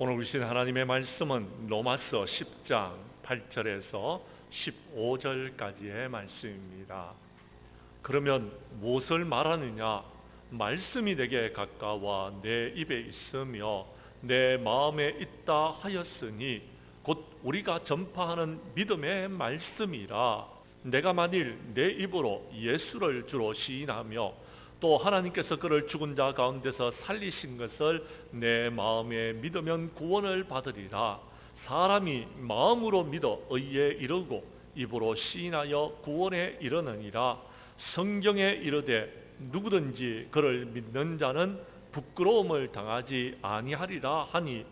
오늘 주신 하나님의 말씀은 로마서 10장 8절에서 15절까지의 말씀입니다. 그러면 무엇을 말하느냐? 말씀이 내게 가까워 내 입에 있으며 내 마음에 있다 하였으니 곧 우리가 전파하는 믿음의 말씀이라. 내가 만일 내 입으로 예수를 주로 시인하며 또 하나님께서 그를 죽은 자 가운데서 살리신 것을 내 마음에 믿으면 구원을 받으리라. 사람이 마음으로 믿어 의에 이르고 입으로 시인하여 구원에 이르느니라. 성경에 이르되 누구든지 그를 믿는 자는 부끄러움을 당하지 아니하리라 하니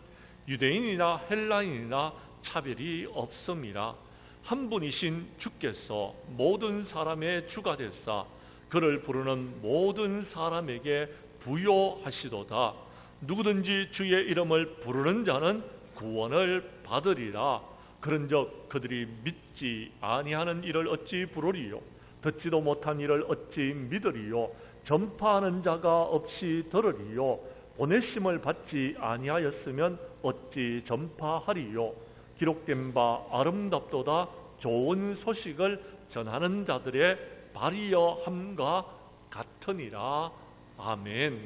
유대인이나 헬라인이나 차별이 없음이라. 한 분이신 주께서 모든 사람의 주가 되사 그를 부르는 모든 사람에게 부요하시도다. 누구든지 주의 이름을 부르는 자는 구원을 받으리라. 그런즉 그들이 믿지 아니하는 이를 어찌 부르리요? 듣지도 못한 이를 어찌 믿으리요? 전파하는 자가 없이 들으리요? 보내심을 받지 아니하였으면 어찌 전파하리요? 기록된 바 아름답도다 좋은 소식을 전하는 자들의 발이여 함과 같으니라. 아멘.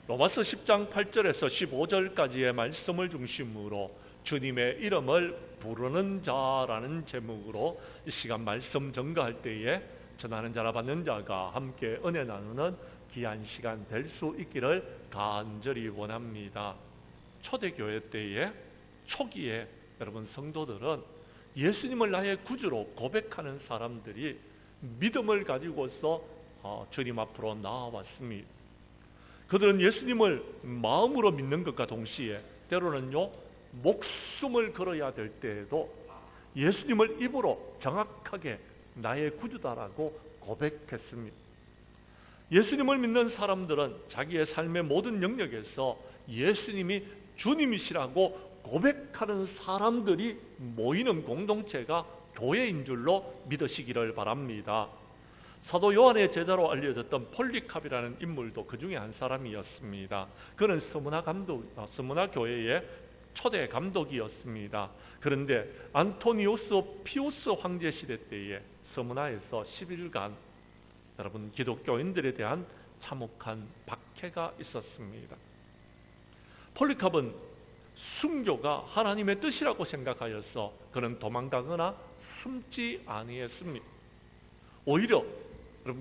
로마서 10장 8절에서 15절까지의 말씀을 중심으로 주님의 이름을 부르는 자라는 제목으로 이 시간 말씀 전가할 때에 전하는 자라 받는 자가 함께 은혜 나누는 귀한 시간 될 수 있기를 간절히 원합니다. 초대교회 때에 초기에 여러분 성도들은 예수님을 나의 구주로 고백하는 사람들이 믿음을 가지고서 주님 앞으로 나아왔습니다. 그들은 예수님을 마음으로 믿는 것과 동시에 때로는요 목숨을 걸어야 될 때에도 예수님을 입으로 정확하게 나의 구주다라고 고백했습니다. 예수님을 믿는 사람들은 자기의 삶의 모든 영역에서 예수님이 주님이시라고 고백하는 사람들이 모이는 공동체가 교회인 줄로 믿으시기를 바랍니다. 사도 요한의 제자로 알려졌던 폴리캅이라는 인물도 그 중에 한 사람이었습니다. 그는 스무나 교회의 초대 감독이었습니다. 그런데 안토니우스 피우스 황제 시대 때에 스무나에서 10일간 여러분 기독교인들에 대한 참혹한 박해가 있었습니다. 폴리캅은 순교가 하나님의 뜻이라고 생각하여서 그는 도망가거나 숨지 아니했습니다. 오히려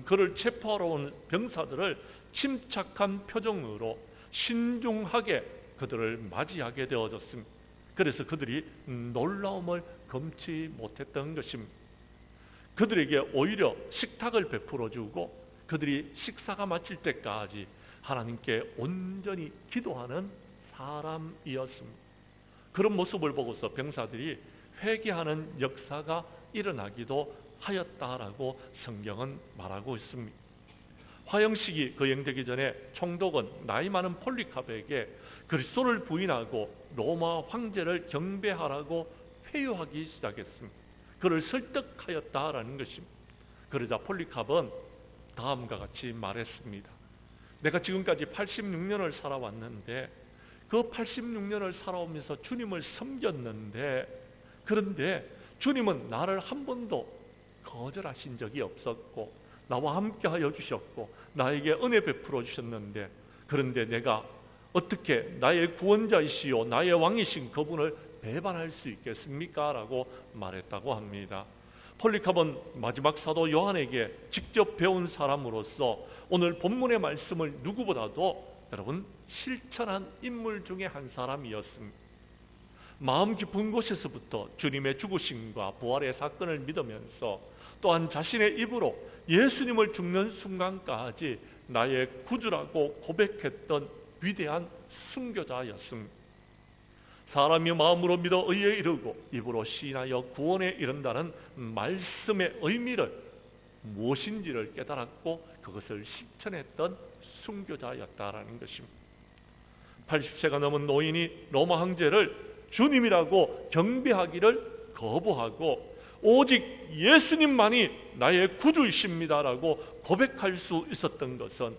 그를 체포하러 온 병사들을 침착한 표정으로 신중하게 그들을 맞이하게 되어졌습니다. 그래서 그들이 놀라움을 금치 못했던 것입니다. 그들에게 오히려 식탁을 베풀어 주고 그들이 식사가 마칠 때까지 하나님께 온전히 기도하는 사람이었습니다. 그런 모습을 보고서 병사들이 회개하는 역사가 일어나기도 하였다라고 성경은 말하고 있습니다. 화형식이 거행되기 전에 총독은 나이 많은 폴리캅에게 그리스도를 부인하고 로마 황제를 경배하라고 회유하기 시작했습니다. 그를 설득하였다라는 것입니다. 그러자 폴리캅은 다음과 같이 말했습니다. 내가 지금까지 86년을 살아왔는데 그 86년을 살아오면서 주님을 섬겼는데 그런데 주님은 나를 한 번도 거절하신 적이 없었고 나와 함께하여 주셨고 나에게 은혜 베풀어 주셨는데 그런데 내가 어떻게 나의 구원자이시오 나의 왕이신 그분을 배반할 수 있겠습니까? 라고 말했다고 합니다. 폴리캅은 마지막 사도 요한에게 직접 배운 사람으로서 오늘 본문의 말씀을 누구보다도 여러분 실천한 인물 중에 한 사람이었습니다. 마음 깊은 곳에서부터 주님의 죽으심과 부활의 사건을 믿으면서 또한 자신의 입으로 예수님을 죽는 순간까지 나의 구주라고 고백했던 위대한 순교자였습니다. 사람이 마음으로 믿어 의에 이르고 입으로 시인하여 구원에 이른다는 말씀의 의미를 무엇인지를 깨달았고 그것을 실천했던 순교자였다라는 것입니다. 80세가 넘은 노인이 로마 황제를 주님이라고 경배하기를 거부하고 오직 예수님만이 나의 구주이십니다라고 고백할 수 있었던 것은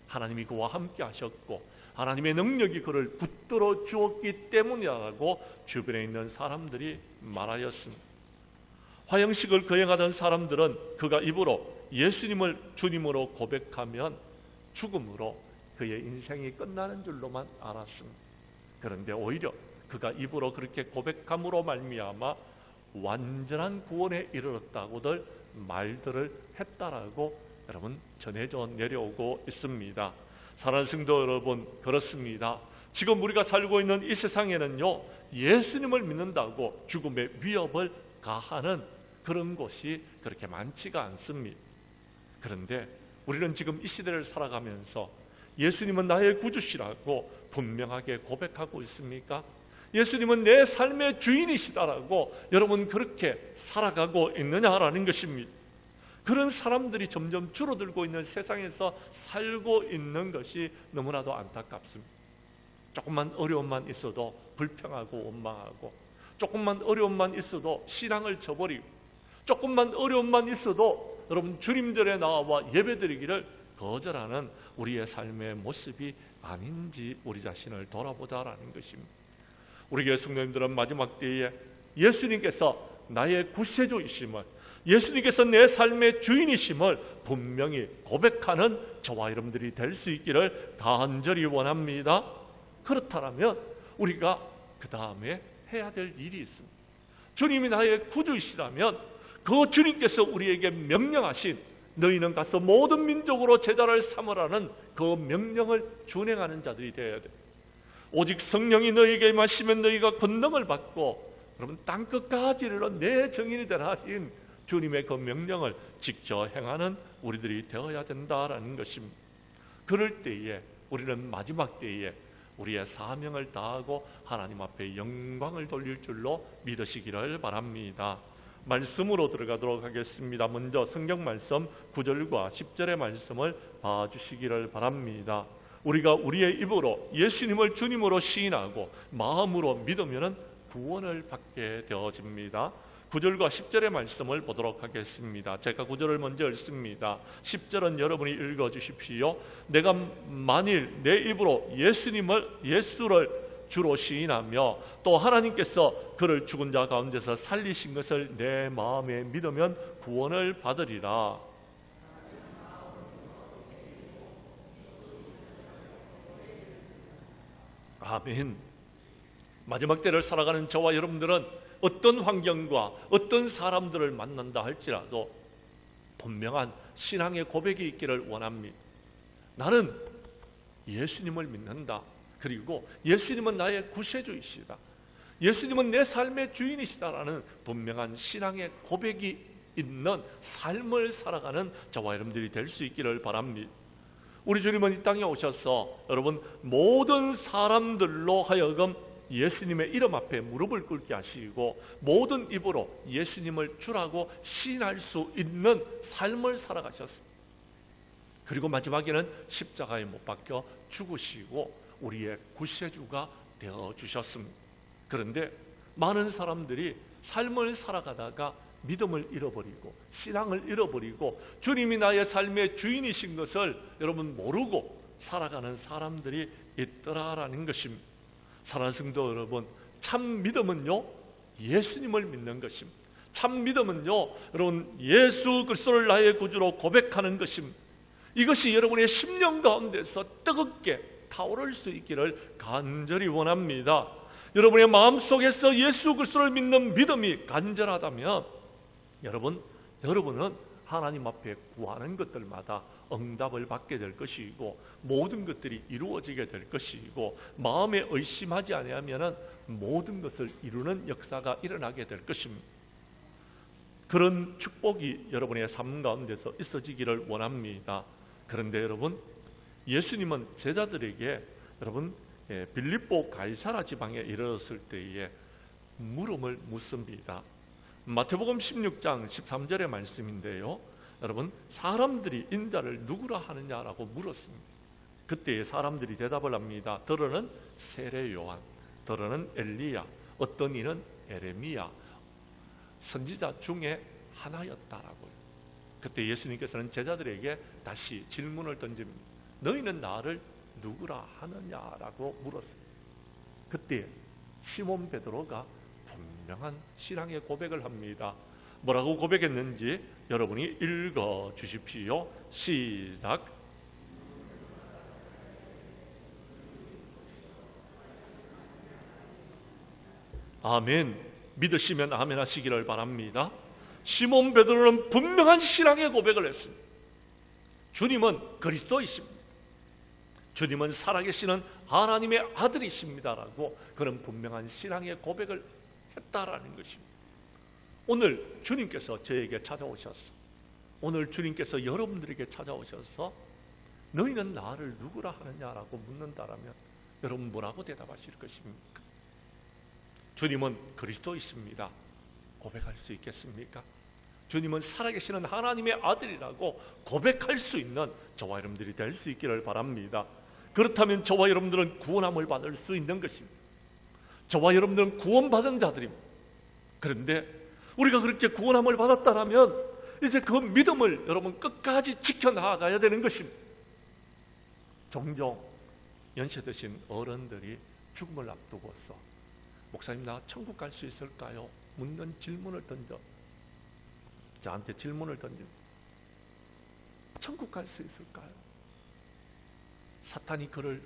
하나님이 그와 함께 하셨고 하나님의 능력이 그를 붙들어 주었기 때문이라고 주변에 있는 사람들이 말하였습니다. 화형식을 거행하던 사람들은 그가 입으로 예수님을 주님으로 고백하면 죽음으로 그의 인생이 끝나는 줄로만 알았습니다. 그런데 오히려 그가 입으로 그렇게 고백함으로 말미암아 완전한 구원에 이르렀다고들 말들을 했다라고 여러분 전해져 내려오고 있습니다. 사랑하는 성도 여러분, 그렇습니다. 지금 우리가 살고 있는 이 세상에는요, 예수님을 믿는다고 죽음의 위협을 가하는 그런 곳이 그렇게 많지가 않습니다. 그런데 우리는 지금 이 시대를 살아가면서 예수님은 나의 구주시라고 분명하게 고백하고 있습니까? 예수님은 내 삶의 주인이시다라고 여러분 그렇게 살아가고 있느냐라는 것입니다. 그런 사람들이 점점 줄어들고 있는 세상에서 살고 있는 것이 너무나도 안타깝습니다. 조금만 어려움만 있어도 불평하고 원망하고, 조금만 어려움만 있어도 신앙을 저버리고, 조금만 어려움만 있어도 여러분 주님전에 나와 예배드리기를 거절하는 우리의 삶의 모습이 아닌지 우리 자신을 돌아보자라는 것입니다. 우리 교회 성도님들은 마지막 때에 예수님께서 나의 구세주이심을, 예수님께서 내 삶의 주인이심을 분명히 고백하는 저와 여러분들이 될 수 있기를 간절히 원합니다. 그렇다면 우리가 그 다음에 해야 될 일이 있습니다. 주님이 나의 구주이시라면 그 주님께서 우리에게 명령하신 너희는 가서 모든 민족으로 제자를 삼으라는 그 명령을 준행하는 자들이 되어야 돼요. 오직 성령이 너희에게 임하시면 너희가 권능을 받고 여러분 땅끝까지 이르러 내 증인이 되라 하신 주님의 그 명령을 직접 행하는 우리들이 되어야 된다라는 것입니다. 그럴 때에 우리는 마지막 때에 우리의 사명을 다하고 하나님 앞에 영광을 돌릴 줄로 믿으시기를 바랍니다. 말씀으로 들어가도록 하겠습니다. 먼저 성경 말씀 9절과 10절의 말씀을 봐주시기를 바랍니다. 우리가 우리의 입으로 예수님을 주님으로 시인하고 마음으로 믿으면 구원을 받게 되어집니다. 9절과 10절의 말씀을 보도록 하겠습니다. 제가 9절을 먼저 읽습니다. 10절은 여러분이 읽어주십시오. 내가 만일 내 입으로 예수를 주로 시인하며 또 하나님께서 그를 죽은 자 가운데서 살리신 것을 내 마음에 믿으면 구원을 받으리라. 아멘. 마지막 때를 살아가는 저와 여러분들은 어떤 환경과 어떤 사람들을 만난다 할지라도 분명한 신앙의 고백이 있기를 원합니다. 나는 예수님을 믿는다. 그리고 예수님은 나의 구세주이시다. 예수님은 내 삶의 주인이시다라는 분명한 신앙의 고백이 있는 삶을 살아가는 저와 여러분들이 될 수 있기를 바랍니다. 우리 주님은 이 땅에 오셔서 여러분 모든 사람들로 하여금 예수님의 이름 앞에 무릎을 꿇게 하시고 모든 입으로 예수님을 주라고 시인할 수 있는 삶을 살아가셨습니다. 그리고 마지막에는 십자가에 못 박혀 죽으시고 우리의 구세주가 되어주셨습니다. 그런데 많은 사람들이 삶을 살아가다가 믿음을 잃어버리고 신앙을 잃어버리고 주님이 나의 삶의 주인이신 것을 여러분 모르고 살아가는 사람들이 있더라라는 것입니다. 사랑하는 성도 여러분, 참 믿음은요 예수님을 믿는 것입니다. 참 믿음은요 여러분 예수 그리스도를 나의 구주로 고백하는 것입니다. 이것이 여러분의 심령 가운데서 뜨겁게 타오를 수 있기를 간절히 원합니다. 여러분의 마음속에서 예수 그리스도를 믿는 믿음이 간절하다면 여러분은 하나님 앞에 구하는 것들마다 응답을 받게 될 것이고 모든 것들이 이루어지게 될 것이고 마음에 의심하지 아니하면 모든 것을 이루는 역사가 일어나게 될 것입니다. 그런 축복이 여러분의 삶 가운데서 있어지기를 원합니다. 그런데 여러분, 예수님은 제자들에게 여러분 빌립보 가이사라 지방에 이르렀을 때에 물음을 묻습니다. 마태복음 16장 13절의 말씀인데요. 여러분, 사람들이 인자를 누구라 하느냐라고 물었습니다. 그때 사람들이 대답을 합니다. 더러는 세례 요한, 더러는 엘리야, 어떤 이는 에레미야, 선지자 중에 하나였다라고요. 그때 예수님께서는 제자들에게 다시 질문을 던집니다. 너희는 나를 누구라 하느냐라고 물었습니다. 그때 시몬 베드로가 분명한 신앙의 고백을 합니다. 뭐라고 고백했는지 여러분이 읽어 주십시오. 시작. 아멘. 믿으시면 아멘 하시기를 바랍니다. 시몬 베드로는 분명한 신앙의 고백을 했습니다. 주님은 그리스도이십니다. 주님은 살아계시는 하나님의 아들이십니다라고 그런 분명한 신앙의 고백을 했다라는 것입니다. 오늘 주님께서 저에게 찾아오셔서, 오늘 주님께서 여러분들에게 찾아오셔서 너희는 나를 누구라 하느냐라고 묻는다라면 여러분 뭐라고 대답하실 것입니까? 주님은 그리스도이십니다. 고백할 수 있겠습니까? 주님은 살아계시는 하나님의 아들이라고 고백할 수 있는 저와 여러분들이 될 수 있기를 바랍니다. 그렇다면 저와 여러분들은 구원함을 받을 수 있는 것입니다. 저와 여러분들은 구원받은 자들입니다. 그런데 우리가 그렇게 구원함을 받았다면 이제 그 믿음을 여러분 끝까지 지켜나가야 되는 것입니다. 종종 연세 드신 어른들이 죽음을 앞두고서 목사님 나 천국 갈 수 있을까요? 묻는 질문을 던져 저한테 질문을 던집니다. 천국 갈 수 있을까요? 사탄이 그를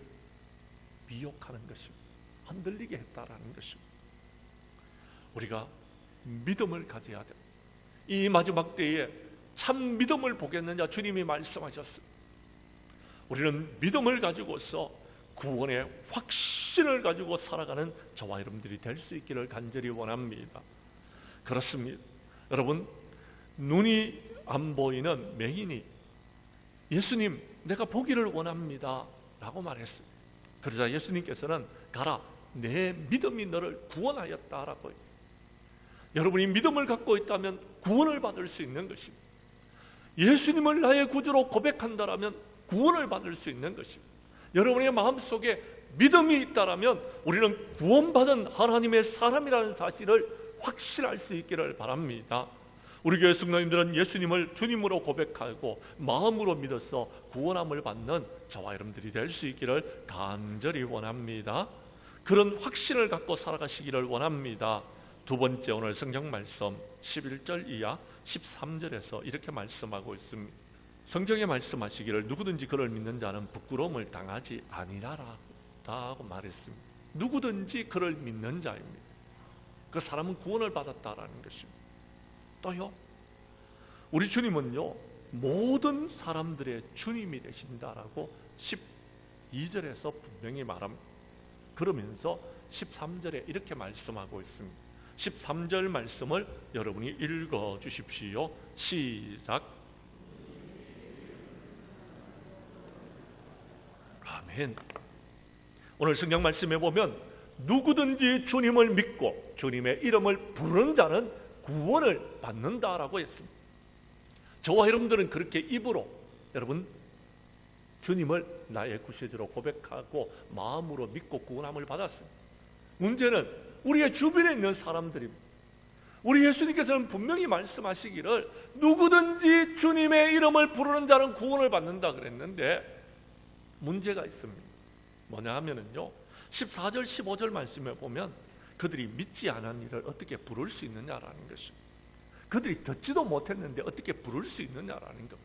미혹하는 것입니다. 흔들리게 했다라는 것입니다. 우리가 믿음을 가져야 됩니다. 이 마지막 때에 참 믿음을 보겠느냐 주님이 말씀하셨습니다. 우리는 믿음을 가지고서 구원의 확신을 가지고 살아가는 저와 여러분들이 될 수 있기를 간절히 원합니다. 그렇습니다. 여러분, 눈이 안 보이는 맹인이 예수님 내가 보기를 원합니다 라고 말했습니다. 그러자 예수님께서는 가라 내 믿음이 너를 구원하였다라고. 여러분이 믿음을 갖고 있다면 구원을 받을 수 있는 것입니다. 예수님을 나의 구주로 고백한다라면 구원을 받을 수 있는 것입니다. 여러분의 마음속에 믿음이 있다라면 우리는 구원받은 하나님의 사람이라는 사실을 확신할 수 있기를 바랍니다. 우리 교회 성도님들은 예수님을 주님으로 고백하고 마음으로 믿어서 구원함을 받는 저와 여러분들이 될 수 있기를 간절히 원합니다. 그런 확신을 갖고 살아가시기를 원합니다. 두 번째 오늘 성경 말씀 11절 이하 13절에서 이렇게 말씀하고 있습니다. 성경에 말씀하시기를 누구든지 그를 믿는 자는 부끄러움을 당하지 아니하라 하고 말했습니다. 누구든지 그를 믿는 자입니다. 그 사람은 구원을 받았다라는 것입니다. 또요, 우리 주님은요 모든 사람들의 주님이 되신다라고 12절에서 분명히 말합니다. 그러면서 13절에 이렇게 말씀하고 있습니다. 13절 말씀을 여러분이 읽어 주십시오. 시작. 아멘. 오늘 성경 말씀에 보면 누구든지 주님을 믿고 주님의 이름을 부르는 자는 구원을 받는다라고 했습니다. 저와 여러분들은 그렇게 입으로 여러분 주님을 나의 구세주로 고백하고 마음으로 믿고 구원함을 받았습니다. 문제는 우리의 주변에 있는 사람들입니다. 우리 예수님께서는 분명히 말씀하시기를 누구든지 주님의 이름을 부르는 자는 구원을 받는다 그랬는데 문제가 있습니다. 뭐냐 하면은요 14절 15절 말씀에 보면 그들이 믿지 않은 이를 어떻게 부를 수 있느냐라는 것입니다. 그들이 듣지도 못했는데 어떻게 부를 수 있느냐라는 것.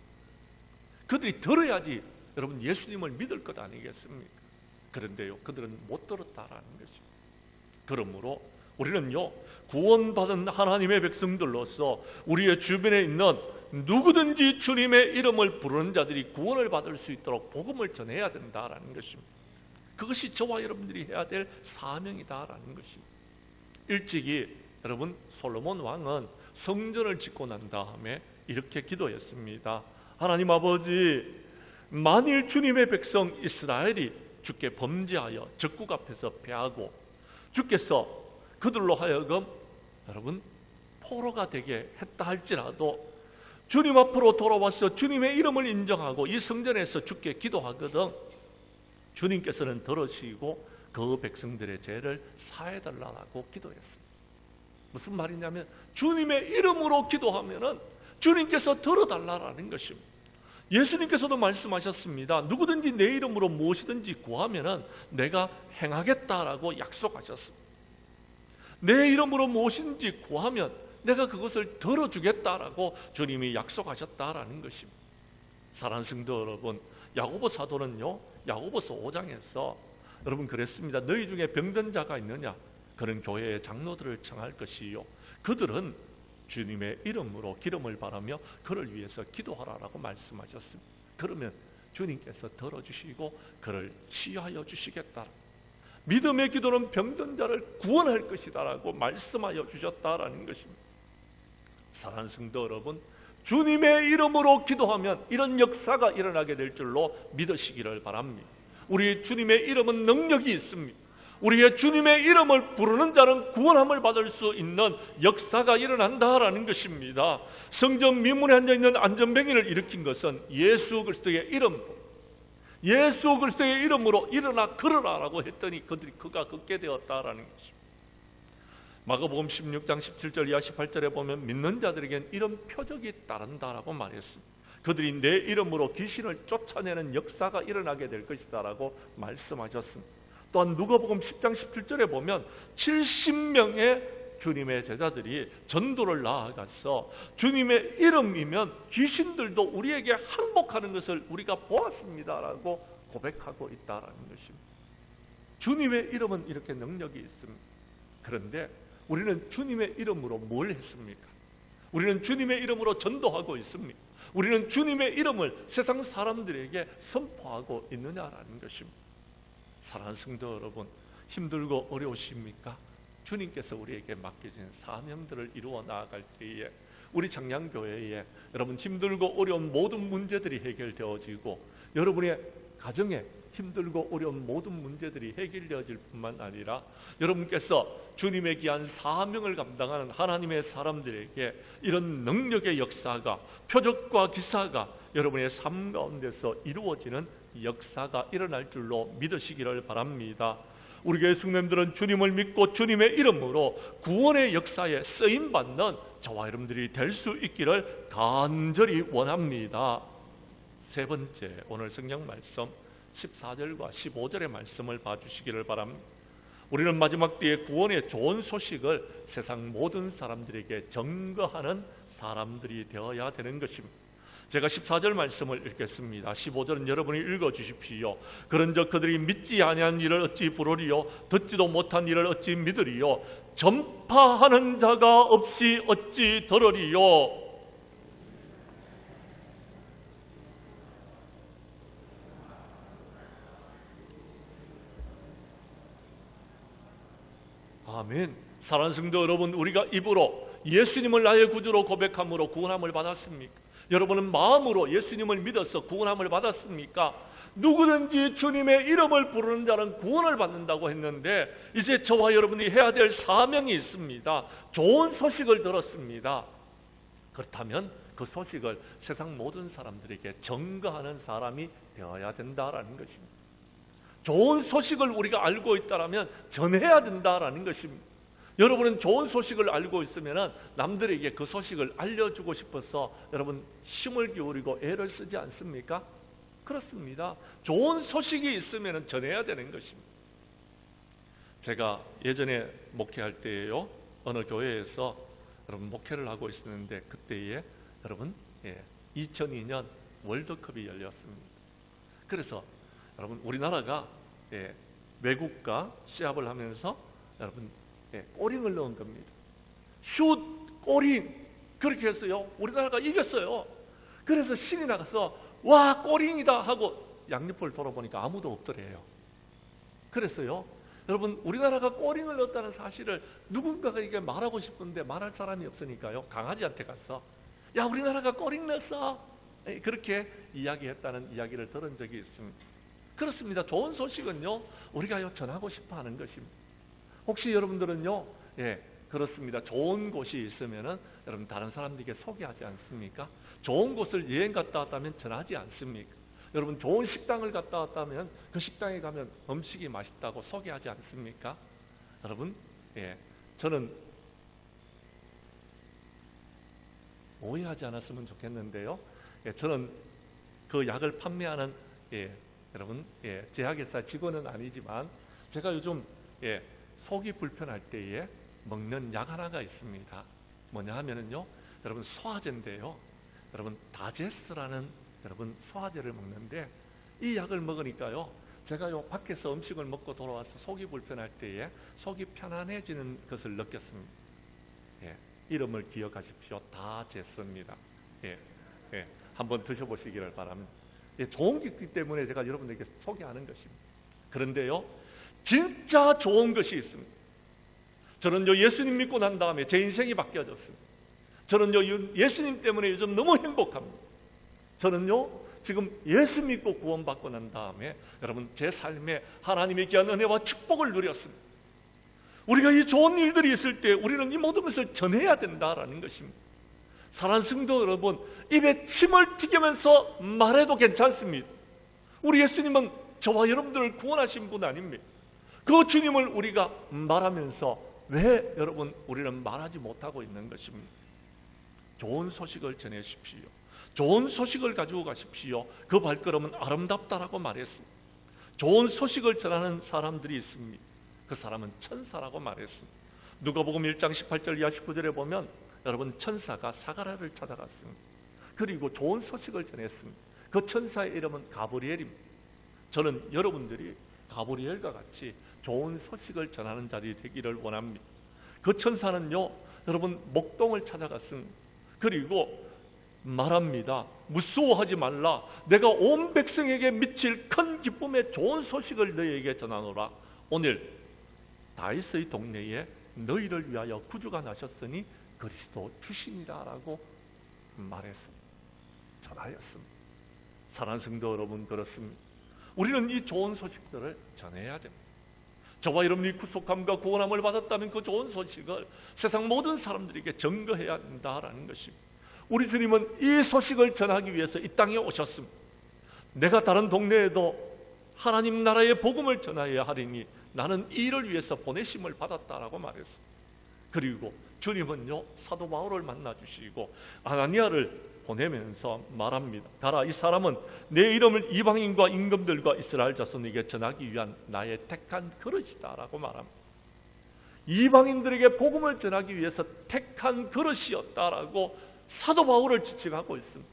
그들이 들어야지 여러분 예수님을 믿을 것 아니겠습니까? 그런데요 그들은 못 들었다라는 것입니다. 그러므로 우리는요 구원받은 하나님의 백성들로서 우리의 주변에 있는 누구든지 주님의 이름을 부르는 자들이 구원을 받을 수 있도록 복음을 전해야 된다라는 것입니다. 그것이 저와 여러분들이 해야 될 사명이다라는 것입니다. 일찍이 여러분 솔로몬 왕은 성전을 짓고 난 다음에 이렇게 기도했습니다. 하나님 아버지, 만일 주님의 백성 이스라엘이 주께 범죄하여 적국 앞에서 패하고 주께서 그들로 하여금 여러분 포로가 되게 했다 할지라도 주님 앞으로 돌아와서 주님의 이름을 인정하고 이 성전에서 주께 기도하거든 주님께서는 들으시고 그 백성들의 죄를 사해달라고 기도했습니다. 무슨 말이냐면 주님의 이름으로 기도하면은 주님께서 들어달라는 것입니다. 예수님께서도 말씀하셨습니다. 누구든지 내 이름으로 무엇이든지 구하면은 내가 행하겠다라고 약속하셨습니다. 내 이름으로 무엇인지 구하면 내가 그것을 들어주겠다라고 주님이 약속하셨다라는 것입니다. 사랑하는 성도 여러분, 야고보 사도는요, 야고보서 5장에서 여러분 그랬습니다. 너희 중에 병든 자가 있느냐? 그런 교회의 장로들을 청할 것이요, 그들은 주님의 이름으로 기름을 바라며 그를 위해서 기도하라라고 말씀하셨습니다. 그러면 주님께서 들어주시고 그를 치유하여 주시겠다. 믿음의 기도는 병든 자를 구원할 것이다라고 말씀하여 주셨다라는 것입니다. 사랑하는 성도 여러분, 주님의 이름으로 기도하면 이런 역사가 일어나게 될 줄로 믿으시기를 바랍니다. 우리 주님의 이름은 능력이 있습니다. 우리의 주님의 이름을 부르는 자는 구원함을 받을 수 있는 역사가 일어난다라는 것입니다. 성전 미문에 앉아있는 안전뱅이를 일으킨 것은 예수 그리스도의 이름으로, 예수 그리스도의 이름으로 일어나 걸으라라고 했더니 그가 걷게 되었다라는 것입니다. 마가복음 16장 17절 이하 18절에 보면 믿는 자들에겐 이런 표적이 따른다라고 말했습니다. 그들이 내 이름으로 귀신을 쫓아내는 역사가 일어나게 될 것이다라고 말씀하셨습니다. 또한 누가복음 10장 17절에 보면 70명의 주님의 제자들이 전도를 나아가서 주님의 이름이면 귀신들도 우리에게 항복하는 것을 우리가 보았습니다라고 고백하고 있다라는 것입니다. 주님의 이름은 이렇게 능력이 있습니다. 그런데 우리는 주님의 이름으로 뭘 했습니까? 우리는 주님의 이름으로 전도하고 있습니다. 우리는 주님의 이름을 세상 사람들에게 선포하고 있느냐라는 것입니다. 사랑하는 성도 여러분, 힘들고 어려우십니까? 주님께서 우리에게 맡겨진 사명들을 이루어 나아갈 때에 우리 청량교회에 여러분 힘들고 어려운 모든 문제들이 해결되어지고 여러분의 가정에 힘들고 어려운 모든 문제들이 해결되어질 뿐만 아니라 여러분께서 주님의 귀한 사명을 감당하는 하나님의 사람들에게 이런 능력의 역사가, 표적과 기사가 여러분의 삶 가운데서 이루어지는 역사가 일어날 줄로 믿으시기를 바랍니다. 우리 교회 성도님들은 주님을 믿고 주님의 이름으로 구원의 역사에 쓰임받는 저와 여러분들이 될 수 있기를 간절히 원합니다. 세 번째, 오늘 성경 말씀 14절과 15절의 말씀을 봐주시기를 바랍니다. 우리는 마지막 때에 구원의 좋은 소식을 세상 모든 사람들에게 증거하는 사람들이 되어야 되는 것입니다. 제가 14절 말씀을 읽겠습니다. 15절은 여러분이 읽어주십시오. 그런즉 그들이 믿지 아니한 일을 어찌 부르리요, 듣지도 못한 일을 어찌 믿으리요, 전파하는 자가 없이 어찌 들으리요. 아멘. 사랑하는 성도 여러분, 우리가 입으로 예수님을 나의 구주로 고백함으로 구원함을 받았습니까? 여러분은 마음으로 예수님을 믿어서 구원함을 받았습니까? 누구든지 주님의 이름을 부르는 자는 구원을 받는다고 했는데 이제 저와 여러분이 해야 될 사명이 있습니다. 좋은 소식을 들었습니다. 그렇다면 그 소식을 세상 모든 사람들에게 증거하는 사람이 되어야 된다라는 것입니다. 좋은 소식을 우리가 알고 있다면 전해야 된다라는 것입니다. 여러분은 좋은 소식을 알고 있으면 남들에게 그 소식을 알려주고 싶어서 여러분 힘을 기울이고 애를 쓰지 않습니까? 그렇습니다. 좋은 소식이 있으면 전해야 되는 것입니다. 제가 예전에 목회할 때에요, 어느 교회에서 여러분 목회를 하고 있었는데 그때에 여러분 2002년 월드컵이 열렸습니다. 그래서 여러분 우리나라가 외국과 시합을 하면서 여러분 꼬링을 넣은 겁니다. 슛, 꼬링 그렇게 했어요. 우리나라가 이겼어요. 그래서 신이 나가서 와 꼬링이다 하고 양옆을 돌아보니까 아무도 없더래요. 그랬어요. 여러분 우리나라가 꼬링을 넣었다는 사실을 누군가가 이게 말하고 싶은데 말할 사람이 없으니까요. 강아지한테 가서 야 우리나라가 꼬링 넣었어 그렇게 이야기했다는 이야기를 들은 적이 있습니다. 그렇습니다. 좋은 소식은요 우리가 전하고 싶어하는 것입니다. 혹시 여러분들은요 그렇습니다. 좋은 곳이 있으면은 여러분 다른 사람들에게 소개하지 않습니까? 좋은 곳을 여행 갔다 왔다면 전하지 않습니까? 여러분 좋은 식당을 갔다 왔다면 그 식당에 가면 음식이 맛있다고 소개하지 않습니까? 여러분 저는 오해하지 않았으면 좋겠는데요. 저는 그 약을 판매하는 여러분 제약회사 직원은 아니지만 제가 요즘 속이 불편할 때에 먹는 약 하나가 있습니다. 뭐냐 하면은요, 여러분 소화제인데요. 여러분 다제스라는 여러분 소화제를 먹는데 이 약을 먹으니까요, 제가 요 밖에서 음식을 먹고 돌아와서 속이 불편할 때에 속이 편안해지는 것을 느꼈습니다. 이름을 기억하십시오. 다제스입니다. 한번 드셔보시기를 바랍니다. 좋은 게 있기 때문에 제가 여러분에게 소개하는 것입니다. 그런데요, 진짜 좋은 것이 있습니다. 저는요, 예수님 믿고 난 다음에 제 인생이 바뀌어졌습니다. 저는요, 예수님 때문에 요즘 너무 행복합니다. 저는요, 지금 예수 믿고 구원받고 난 다음에 여러분 제 삶에 하나님의 귀한 은혜와 축복을 누렸습니다. 우리가 이 좋은 일들이 있을 때 우리는 이 모든 것을 전해야 된다라는 것입니다. 사랑하는 성도 여러분, 입에 침을 튀기면서 말해도 괜찮습니다. 우리 예수님은 저와 여러분들을 구원하신 분 아닙니까? 그 주님을 우리가 말하면서 왜 여러분 우리는 말하지 못하고 있는 것입니까? 좋은 소식을 전해주십시오. 좋은 소식을 가지고 가십시오. 그 발걸음은 아름답다라고 말했습니다. 좋은 소식을 전하는 사람들이 있습니다. 그 사람은 천사라고 말했습니다. 누가복음 1장 18절 이하 19절에 보면 여러분 천사가 사가랴를 찾아갔습니다. 그리고 좋은 소식을 전했습니다. 그 천사의 이름은 가브리엘입니다. 저는 여러분들이 가브리엘과 같이 좋은 소식을 전하는 자리 되기를 원합니다. 그 천사는요, 여러분 목동을 찾아갔습니다. 그리고 말합니다. 무서워하지 말라. 내가 온 백성에게 미칠 큰 기쁨의 좋은 소식을 너희에게 전하노라. 오늘 다윗의 동네에 너희를 위하여 구주가 나셨으니 그리스도 주시니라 라고 말했습니다. 전하였습니다. 사랑하는 성도 여러분, 그렇습니다. 우리는 이 좋은 소식들을 전해야 됩니다. 저와 여러분이 구속함과 구원함을 받았다는 그 좋은 소식을 세상 모든 사람들에게 증거해야 한다라는 것입니다. 우리 주님은 이 소식을 전하기 위해서 이 땅에 오셨습니다. 내가 다른 동네에도 하나님 나라의 복음을 전하여야 하리니 나는 이 일을 위해서 보내심을 받았다라고 말했습니다. 그리고 주님은요, 사도 바울을 만나주시고 아나니아를 보내면서 말합니다. 가라, 이 사람은 내 이름을 이방인과 임금들과 이스라엘 자손에게 전하기 위한 나의 택한 그릇이다라고 말합니다. 이방인들에게 복음을 전하기 위해서 택한 그릇이었다라고 사도 바울을 지칭하고 있습니다.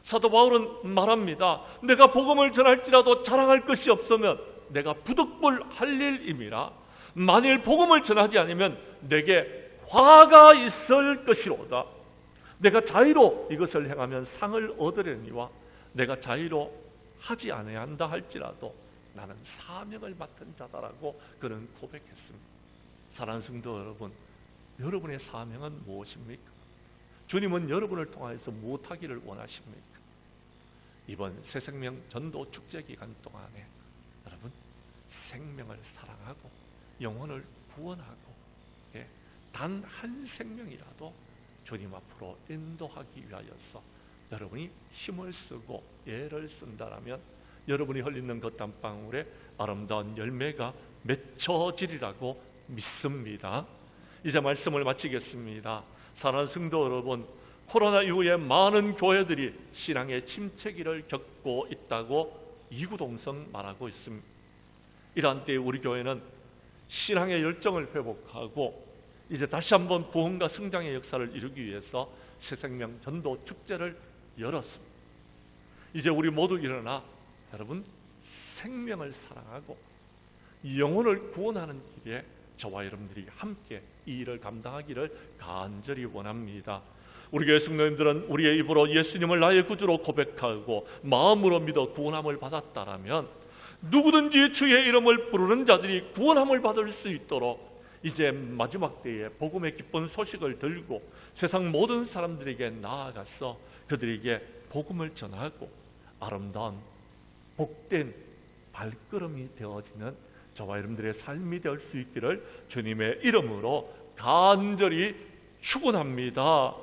사도 바울은 말합니다. 내가 복음을 전할지라도 자랑할 것이 없으면 내가 부득불 할 일임이라. 만일 복음을 전하지 않으면 내게 화가 있을 것이로다. 내가 자의로 이것을 행하면 상을 얻으려니와 내가 자의로 하지 않아야 한다 할지라도 나는 사명을 맡은 자다라고 그는 고백했습니다. 사랑하는 성도 여러분, 여러분의 사명은 무엇입니까? 주님은 여러분을 통하여서 무엇하기를 원하십니까? 이번 새생명 전도 축제 기간 동안에 여러분 생명을 사랑하고 영혼을 구원하고 단 한 생명이라도 주님 앞으로 인도하기 위하여서 여러분이 힘을 쓰고 애를 쓴다라면 여러분이 흘리는 그 땀방울에 아름다운 열매가 맺혀지리라고 믿습니다. 이제 말씀을 마치겠습니다. 사랑하는 성도 여러분, 코로나 이후에 많은 교회들이 신앙의 침체기를 겪고 있다고 이구동성 말하고 있습니다. 이러한 때에 우리 교회는 신앙의 열정을 회복하고 이제 다시 한번 구원과 성장의 역사를 이루기 위해서 새생명 전도 축제를 열었습니다. 이제 우리 모두 일어나 여러분 생명을 사랑하고 영혼을 구원하는 일에 저와 여러분들이 함께 이 일을 감당하기를 간절히 원합니다. 우리 교회 성도님들은 우리의 입으로 예수님을 나의 구주로 고백하고 마음으로 믿어 구원함을 받았다라면 누구든지 주의 이름을 부르는 자들이 구원함을 받을 수 있도록 이제 마지막 때에 복음의 기쁜 소식을 들고 세상 모든 사람들에게 나아가서 그들에게 복음을 전하고 아름다운 복된 발걸음이 되어지는 저와 여러분들의 삶이 될 수 있기를 주님의 이름으로 간절히 축원합니다.